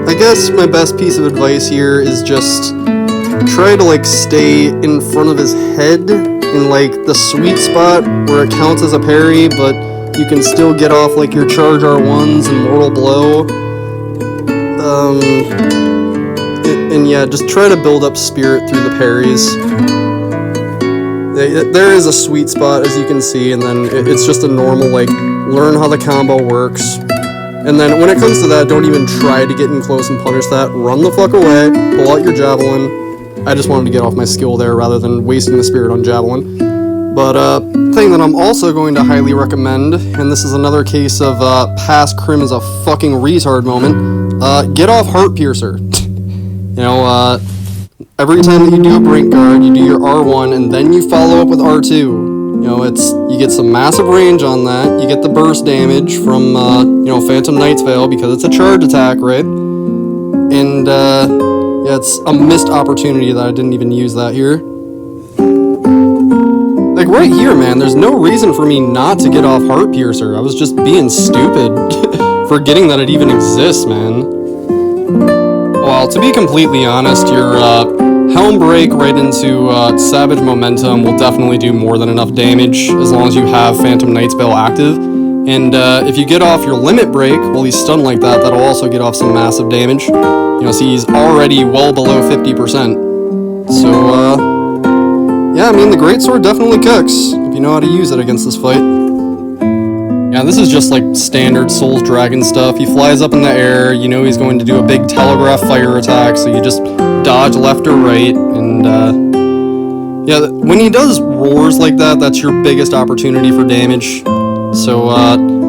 I guess my best piece of advice here is just try to, like, stay in front of his head in, like, the sweet spot where it counts as a parry, but you can still get off, like, your charge R1s and Mortal Blow. And yeah, just try to build up spirit through the parries. There is a sweet spot, as you can see, and then it's just a normal, like, learn how the combo works. And then when it comes to that, don't even try to get in close and punish that. Run the fuck away, pull out your Javelin. I just wanted to get off my skill there rather than wasting the spirit on Javelin. But, thing that I'm also going to highly recommend, and this is another case of, Past Crim is a fucking retard moment, get off Heart Piercer. You know, every time that you do a Brink Guard, you do your R1, and then you follow up with R2. You know, you get some massive range on that, you get the burst damage from, you know, Phantom Knight's Veil, because it's a charge attack, right? And, yeah, it's a missed opportunity that I didn't even use that here. Like, right here, man, there's no reason for me not to get off Heart Piercer. I was just being stupid, forgetting that it even exists, man. Well, to be completely honest, your, Helm Break right into, Savage Momentum will definitely do more than enough damage, as long as you have Phantom Knight's Veil active. And, if you get off your Limit Break while he's stunned like that, that'll also get off some massive damage. You know, see, he's already well below 50%. So, yeah, I mean, the Greatsword definitely cooks, if you know how to use it against this fight. Yeah, this is just like standard Souls Dragon stuff. He flies up in the air, you know he's going to do a big telegraph fire attack, so you just dodge left or right, and yeah, when he does roars like that, that's your biggest opportunity for damage. So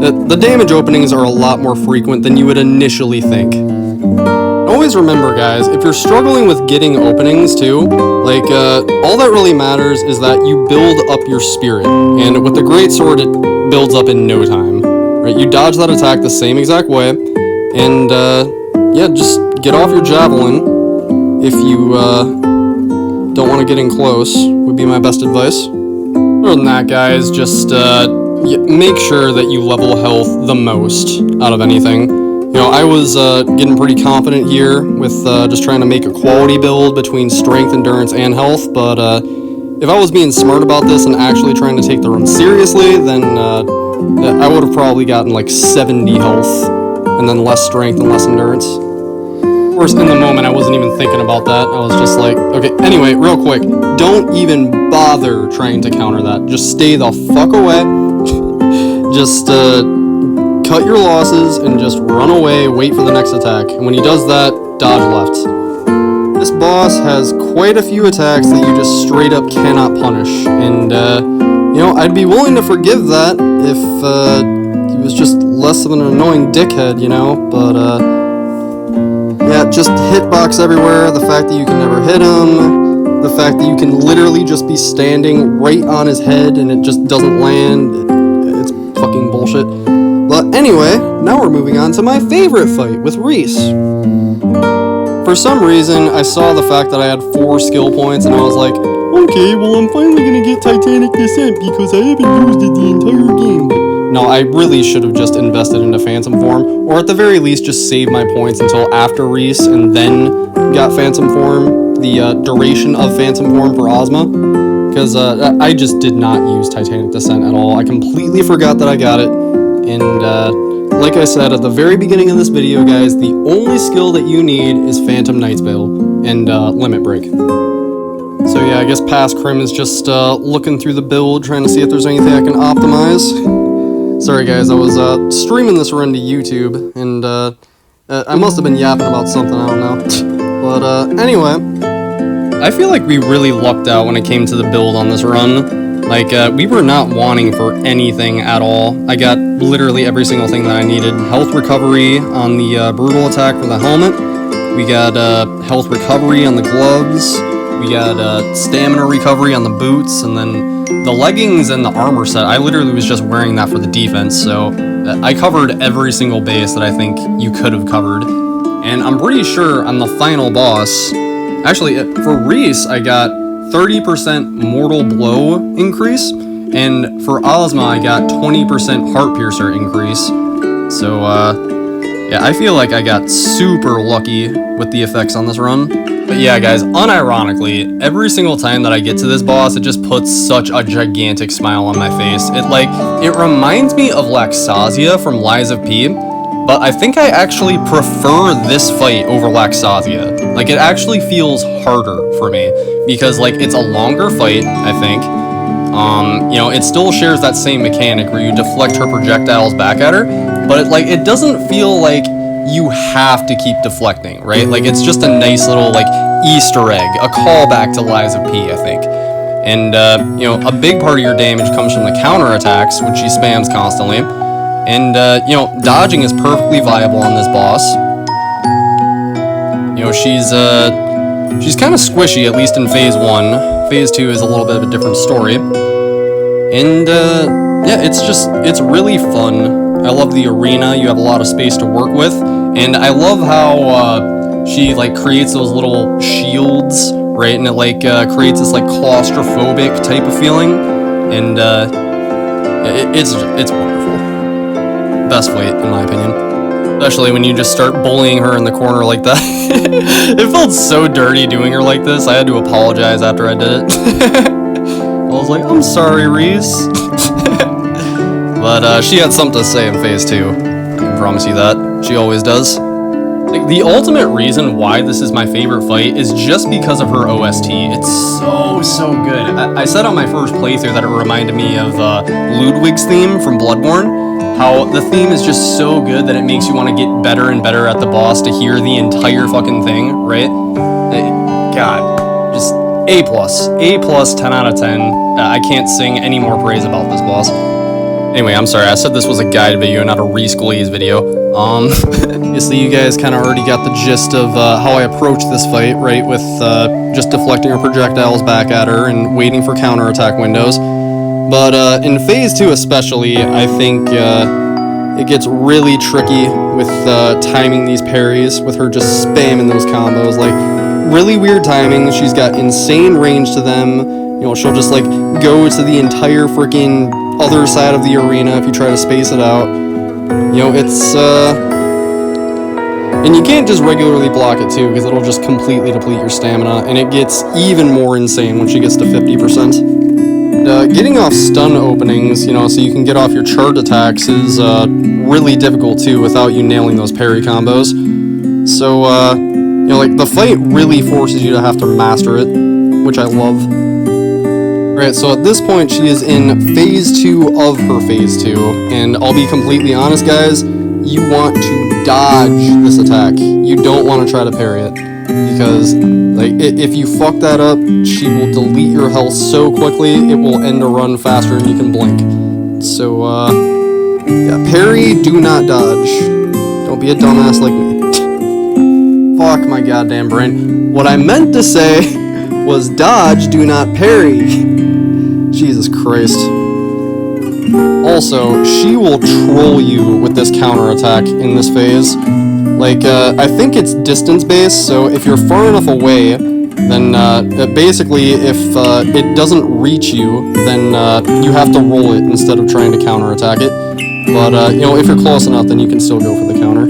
the damage openings are a lot more frequent than you would initially think. Always remember, guys, if you're struggling with getting openings too, like, all that really matters is that you build up your spirit, and with the Greatsword, it builds up in no time, right? You dodge that attack the same exact way, and, yeah, just get off your javelin if you, don't want to get in close, would be my best advice. Other than that, guys, just, make sure that you level health the most out of anything. You know, I was getting pretty confident here with just trying to make a quality build between strength, endurance, and health, but if I was being smart about this and actually trying to take the run seriously, then I would have probably gotten like 70 health, and then less strength and less endurance. Of course, in the moment, I wasn't even thinking about that. I was just like, okay, anyway, real quick, don't even bother trying to counter that. Just stay the fuck away. Just, cut your losses and just run away, wait for the next attack. And when he does that, dodge left. This boss has quite a few attacks that you just straight up cannot punish. And, you know, I'd be willing to forgive that if, he was just less of an annoying dickhead, you know? But, yeah, just hitbox everywhere. The fact that you can never hit him. The fact that you can literally just be standing right on his head and it just doesn't land. It's fucking bullshit. But anyway, now we're moving on to my favorite fight with Reese. For some reason, I saw the fact that I had 4 skill points and I was like, okay, well I'm finally gonna get Titanic Descent because I haven't used it the entire game. No, I really should have just invested into Phantom Form, or at the very least just saved my points until after Reese and then got Phantom Form, the duration of Phantom Form for Ozma. Because I just did not use Titanic Descent at all. I completely forgot that I got it. And, like I said at the very beginning of this video, guys, the only skill that you need is Phantom Knight's Veil and, Limit Break. So yeah, I guess Past Crim is just, looking through the build, trying to see if there's anything I can optimize. Sorry guys, I was, streaming this run to YouTube, and, I must have been yapping about something, I don't know. But, anyway, I feel like we really lucked out when it came to the build on this run. Like, we were not wanting for anything at all. I got literally every single thing that I needed. Health recovery on the brutal attack for the helmet. We got health recovery on the gloves. We got stamina recovery on the boots. And then the leggings and the armor set, I literally was just wearing that for the defense. So I covered every single base that I think you could have covered. And I'm pretty sure on the final boss... Actually, for Reese, I got 30% mortal blow increase, and for Ozma I got 20% heart piercer increase. So yeah, I feel like I got super lucky with the effects on this run. But yeah guys, unironically, every single time that I get to this boss, it just puts such a gigantic smile on my face. It reminds me of Laxasia from Lies of P, but I think I actually prefer this fight over Laxasia. Like, it actually feels harder for me, because, like, it's a longer fight, I think. You know, it still shares that same mechanic where you deflect her projectiles back at her, but, it doesn't feel like you have to keep deflecting, right? Like, it's just a nice little, like, Easter egg, a callback to Lies of P, I think. And, you know, a big part of your damage comes from the counterattacks, which she spams constantly. And, you know, dodging is perfectly viable on this boss. You know, she's kind of squishy, at least in Phase 1. Phase 2 is a little bit of a different story. And, yeah, it's really fun. I love the arena, you have a lot of space to work with. And I love how, she, creates those little shields, right? And it, creates this, claustrophobic type of feeling. And, it's wonderful. Best fight, in my opinion. Especially when you just start bullying her in the corner like that. It felt so dirty doing her like this. I had to apologize after I did it. I was like, I'm sorry, Reese. But she had something to say in Phase 2. I can promise you that. She always does. The ultimate reason why this is my favorite fight is just because of her OST. It's so good. I said on my first playthrough that it reminded me of Ludwig's theme from Bloodborne. how the theme is just so good that it makes you want to get better and better at the boss to hear the entire fucking thing, right? God, just A+, 10 out of 10. I can't sing any more praise about this boss. Anyway, I'm sorry, I said this was a guide video, not a Reese video. Obviously you guys kind of already got the gist of how I approach this fight, right, with just deflecting her projectiles back at her and waiting for counterattack windows. But in Phase 2 especially, I think it gets really tricky with timing these parries, with her just spamming those combos, like, really weird timing. She's got insane range to them. You know, she'll just, like, go to the entire freaking other side of the arena if you try to space it out. You know, it's, and you can't just regularly block it too, because it'll just completely deplete your stamina, and it gets even more insane when she gets to 50%. Getting off stun openings, you know, so you can get off your charge attacks is, really difficult too, without you nailing those parry combos. So, you know, like, the fight really forces you to have to master it, which I love. Alright, so at this point, she is in Phase 2 of her Phase 2, and I'll be completely honest, guys, you want to dodge this attack. You don't want to try to parry it, because, like, if you fuck that up, she will delete your health so quickly, it will end a run faster than you can blink. So, yeah, parry, do not dodge. Don't be a dumbass like me. Fuck my goddamn brain. What I meant to say was dodge, do not parry. Jesus Christ. Also, she will troll you with this counterattack in this phase. Like, I think it's distance-based, so if you're far enough away, then, basically, if, it doesn't reach you, then, you have to roll it instead of trying to counterattack it. But, you know, if you're close enough, then you can still go for the counter.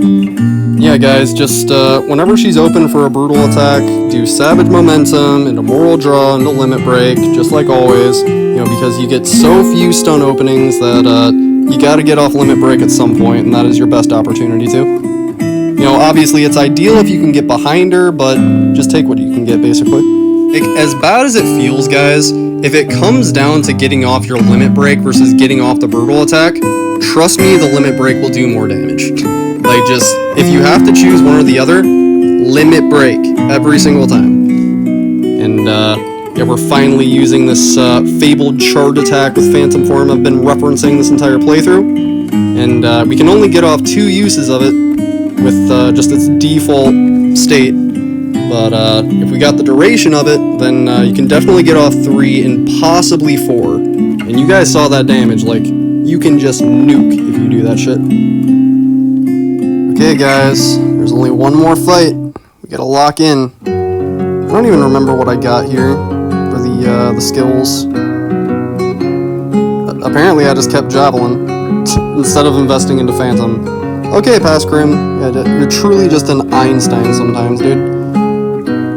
Yeah, guys, just, whenever she's open for a brutal attack, do Savage Momentum, into Moral Draw, into Limit Break, just like always, you know, because you get so few stun openings that, you gotta get off Limit Break at some point, and that is your best opportunity to. You know, obviously it's ideal if you can get behind her, but just take what you can get, basically. Like, as bad as it feels, guys, if it comes down to getting off your Limit Break versus getting off the brutal attack, trust me, the Limit Break will do more damage. Like, just, if you have to choose one or the other, Limit Break every single time. And, yeah, we're finally using this, fabled charge attack with Phantom Form I've been referencing this entire playthrough. And, we can only get off 2 uses of it with, just its default state. But, if we got the duration of it, then, you can definitely get off 3 and possibly 4. And you guys saw that damage, like, you can just nuke if you do that shit. Okay, guys, there's only one more fight. We gotta lock in. I don't even remember what I got here for the skills. Apparently, I just kept Javelin instead of investing into Phantom. Okay, Pass Grim. Yeah, you're truly just an Einstein sometimes, dude.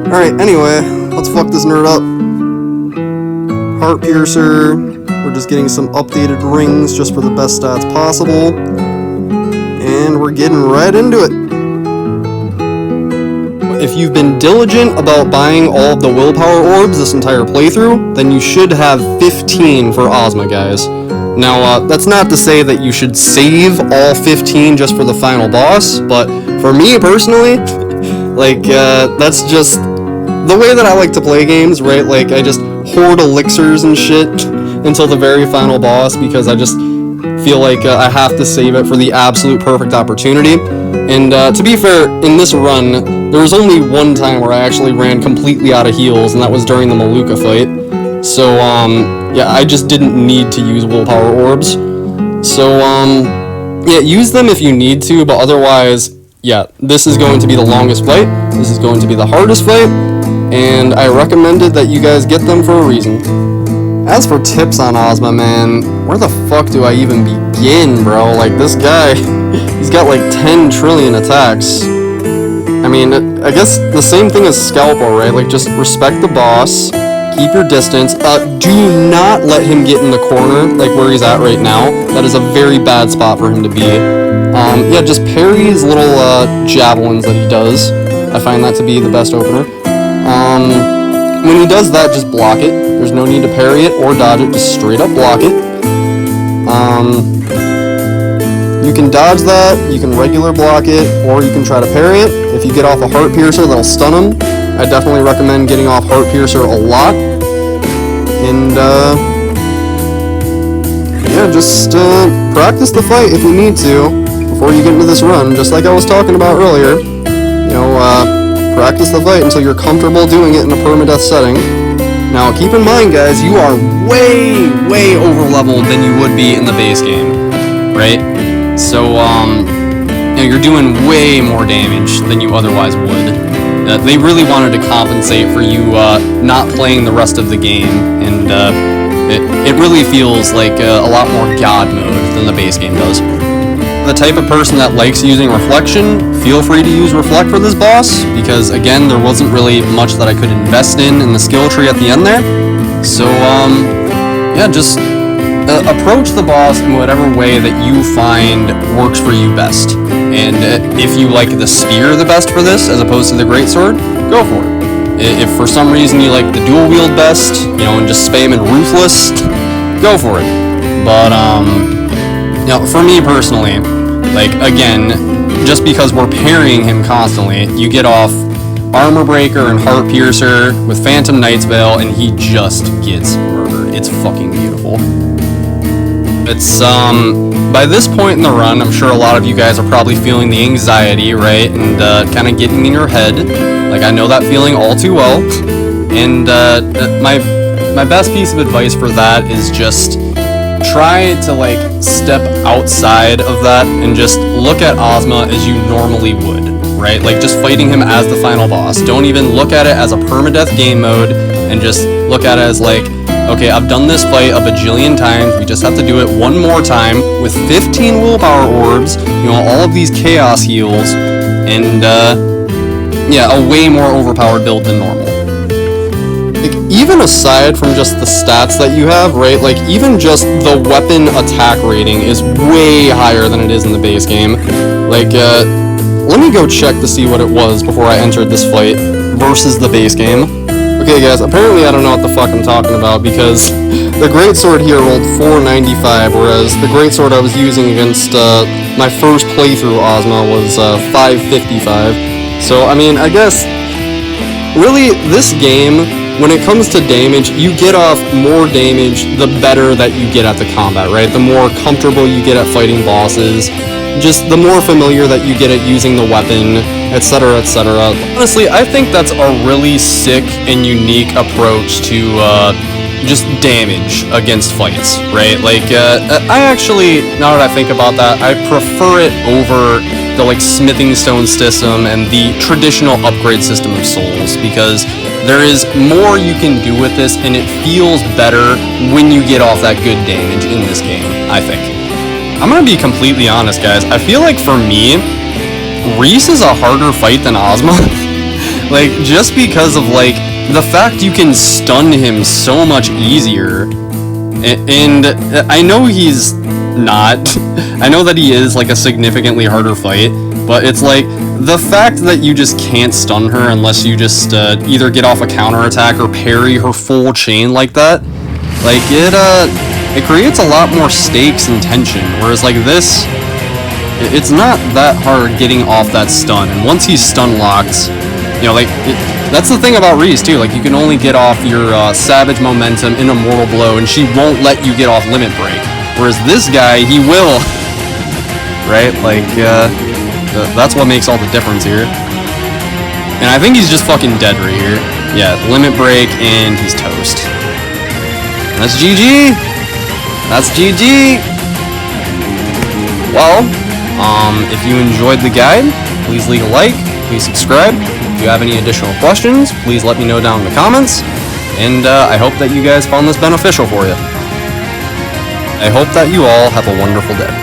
Alright, anyway, let's fuck this nerd up. Heart Piercer. We're just getting some updated rings just for the best stats possible. And we're getting right into it. If you've been diligent about buying all of the willpower orbs this entire playthrough, then you should have 15 for Ozma, guys. Now, that's not to say that you should save all 15 just for the final boss, but for me personally, like, that's just the way that I like to play games, right? Like, I just hoard elixirs and shit until the very final boss, because I just feel like I have to save it for the absolute perfect opportunity. And to be fair, in this run, there was only one time where I actually ran completely out of heals, and that was during the Maluka fight. So, yeah, I just didn't need to use willpower orbs. So, yeah, use them if you need to, but otherwise, yeah, this is going to be the longest fight, this is going to be the hardest fight, and I recommended that you guys get them for a reason. As for tips on Ozma, man, where the fuck do I even begin, bro? Like, this guy, he's got like 10 trillion attacks. I mean, I guess the same thing as Scalpel, right? Like, just respect the boss, keep your distance, do not let him get in the corner, like where he's at right now. That is a very bad spot for him to be. Yeah, just parry his little, javelins that he does. I find that to be the best opener. When he does that, just block it. There's no need to parry it or dodge it, just straight up block it. You can dodge that, you can regular block it, or you can try to parry it. If you get off a Heart Piercer, that'll stun him. I definitely recommend getting off Heart Piercer a lot. And, yeah, just practice the fight if you need to before you get into this run, just like I was talking about earlier. You know, practice the fight until you're comfortable doing it in a permadeath setting. Now, keep in mind, guys, you are way over-leveled than you would be in the base game, right? So, you know, you're doing way more damage than you otherwise would. They really wanted to compensate for you not playing the rest of the game, and it really feels like a lot more God mode than the base game does. The type of person that likes using Reflection, feel free to use Reflect for this boss, because again, there wasn't really much that I could invest in the skill tree at the end there. So, yeah, just approach the boss in whatever way that you find works for you best. And if you like the spear the best for this, as opposed to the Greatsword, go for it. If for some reason you like the dual wield best, you know, and just spamming Ruthless, go for it. But, you know, for me personally, like, again, just because we're parrying him constantly, you get off Armor Breaker and Heart Piercer with Phantom Knight's Veil, and he just gets murdered. It's fucking beautiful. It's, by this point in the run, I'm sure a lot of you guys are probably feeling the anxiety, right, and kind of getting in your head. Like, I know that feeling all too well, and my best piece of advice for that is just try to, like, step outside of that and just look at Ozma as you normally would, right? Like, just fighting him as the final boss. Don't even look at it as a permadeath game mode, and just look at it as, like, okay, I've done this fight a bajillion times, we just have to do it one more time with 15 willpower orbs, you know, all of these chaos heals, and, yeah, a way more overpowered build than normal. Like, even aside from just the stats that you have, right, like, even just the weapon attack rating is way higher than it is in the base game. Like, let me go check to see what it was before I entered this fight versus the base game. Okay, guys, apparently I don't know what the fuck I'm talking about, because the Greatsword here rolled 495, whereas the Greatsword I was using against my first playthrough Ozma was 555. So, I mean, I guess, really, this game, when it comes to damage, you get off more damage the better that you get at the combat, right? The more comfortable you get at fighting bosses, just the more familiar that you get at using the weapon, etc., etc. Honestly, I think that's a really sick and unique approach to just damage against fights, right? Like, I actually, now that I think about that, I prefer it over the, like, smithing stone system and the traditional upgrade system of souls, because there is more you can do with this, and it feels better when you get off that good damage in this game, I think. I'm gonna be completely honest, guys. I feel like for me, Reese is a harder fight than Ozma. Like, just because of, like, the fact you can stun him so much easier. And I know he's not. I know that he is, like, a significantly harder fight, but it's like, the fact that you just can't stun her unless you just either get off a counterattack or parry her full chain like that, like, it creates a lot more stakes and tension, whereas, like, this, it's not that hard getting off that stun, and once he's stun locked, you know, like, that's the thing about Reese, too, like, you can only get off your Savage Momentum in a Mortal Blow, and she won't let you get off Limit Break, whereas this guy, he will, right, like, that's what makes all the difference here, and I think he's just fucking dead right here. Yeah, Limit Break, and he's toast. That's GG! That's GG! Well, if you enjoyed the guide, please leave a like, please subscribe. If you have any additional questions, please let me know down in the comments. And I hope that you guys found this beneficial for you. I hope that you all have a wonderful day.